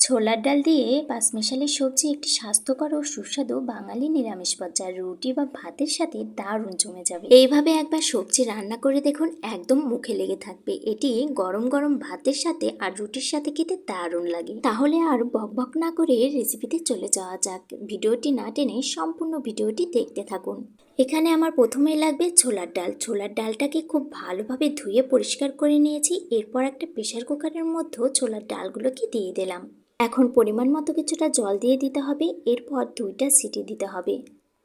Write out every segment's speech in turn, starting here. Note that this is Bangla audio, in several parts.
ছোলার ডাল দিয়ে পাঁচমিশালি সবজি একটি স্বাস্থ্যকর ও সুস্বাদু বাঙালি নিরামিষ পদ, যা রুটি বা ভাতের সাথে দারুণ জমে যাবে। এইভাবে একবার সবজি রান্না করে দেখুন, একদম মুখে লেগে থাকবে। এটি গরম গরম ভাতের সাথে আর রুটির সাথে খেতে দারুণ লাগে। তাহলে আর বকবক না করে রেসিপিতে চলে যাওয়া যাক। ভিডিওটি না টেনে সম্পূর্ণ ভিডিওটি দেখতে থাকুন। এখানে আমার প্রথমেই লাগবে ছোলার ডাল। ছোলার ডালটাকে খুব ভালোভাবে ধুয়ে পরিষ্কার করে নিয়েছি। এরপর একটা প্রেসার কুকারের মধ্যে ছোলার ডালগুলোকে দিয়ে দিলাম। এখন পরিমাণ মতো কিছুটা জল দিয়ে দিতে হবে। এরপর 2টা সিটি দিতে হবে।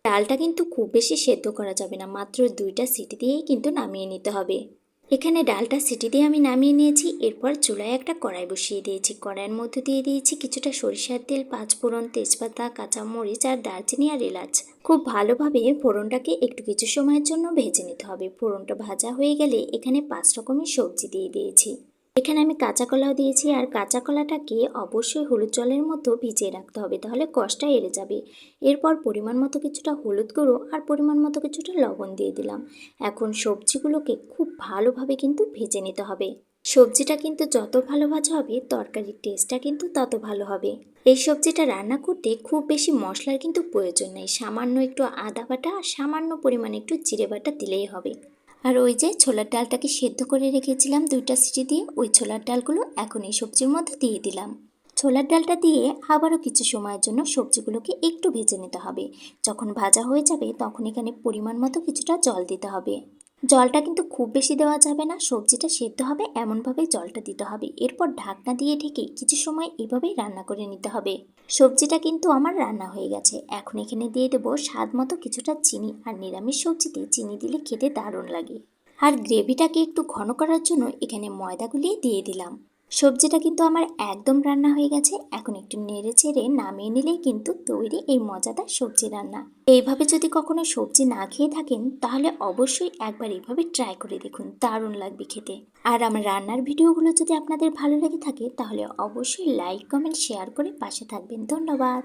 ডালটা কিন্তু খুব বেশি সেদ্ধ করা যাবে না, মাত্র 2টা সিটি দিয়েই কিন্তু নামিয়ে নিতে হবে। এখানে ডালটা সিটি দিয়ে আমি নামিয়ে নিয়েছি। এরপর চুলায় একটা কড়াই বসিয়ে দিয়েছি। কড়াইয়ের মধ্যে দিয়ে দিয়েছি কিছুটা সরিষার তেল, পাঁচফোড়ন, তেজপাতা, কাঁচামরিচ আর দারচিনি আর এলাচ। খুব ভালোভাবে ফোড়নটাকে একটু কিছু সময়ের জন্য ভেজে নিতে হবে। ফোড়নটা ভাজা হয়ে গেলে এখানে 5 রকমের সবজি দিয়ে দিয়েছি। এখানে আমি কাঁচা কলাও দিয়েছি, আর কাঁচা কলাটাকে অবশ্যই হলুদ জলের মতো ভিজিয়ে রাখতে হবে, তাহলে কষটা এড়ে যাবে। এরপর পরিমাণ মতো কিছুটা হলুদ গুঁড়ো আর পরিমাণ মতো কিছুটা লবণ দিয়ে দিলাম। এখন সবজিগুলোকে খুব ভালোভাবে কিন্তু ভেজে নিতে হবে। সবজিটা কিন্তু যত ভালো ভাজা হবে, তরকারির টেস্টটা কিন্তু তত ভালো হবে। এই সবজিটা রান্না করতে খুব বেশি মশলার কিন্তু প্রয়োজন নেই। সামান্য একটু আদা বাটা আর সামান্য পরিমাণে একটু জিরে বাটা দিলেই হবে। আর ওই যে ছোলার ডালটাকে সেদ্ধ করে রেখেছিলাম 2টা সিটি দিয়ে, ওই ছোলার ডালগুলো এখন এই সবজির মধ্যে দিয়ে দিলাম। ছোলার ডালটা দিয়ে আবারও কিছু সময়ের জন্য সবজিগুলোকে একটু ভেজে নিতে হবে। যখন ভাজা হয়ে যাবে তখন এখানে পরিমাণ মতো কিছুটা জল দিতে হবে। জলটা কিন্তু খুব বেশি দেওয়া যাবে না, সবজিটা সেদ্ধ হবে এমনভাবেই জলটা দিতে হবে। এরপর ঢাকনা দিয়ে ঢেকে কিছু সময় এভাবেই রান্না করে নিতে হবে। সবজিটা কিন্তু আমার রান্না হয়ে গেছে। এখন এখানে দিয়ে দেবো স্বাদ মতো কিছুটা চিনি। আর নিরামিষ সবজিতে চিনি দিলে খেতে দারুণ লাগে। আর গ্রেভিটাকে একটু ঘন করার জন্য এখানে ময়দা গুলিয়ে দিয়ে দিলাম। সবজিটা কিন্তু আমার একদম রান্না হয়ে গেছে। এখন একটু নেড়ে চেড়ে নামিয়ে নিলেই কিন্তু তৈরি এই মজাদার সবজি রান্না। এইভাবে যদি কখনো সবজি না খেয়ে থাকেন, তাহলে অবশ্যই একবার এইভাবে ট্রাই করে দেখুন, দারুণ লাগবে খেতে। আর আমার রান্নার ভিডিওগুলো যদি আপনাদের ভালো লেগে থাকে, তাহলে অবশ্যই লাইক, কমেন্ট, শেয়ার করে পাশে থাকবেন। ধন্যবাদ।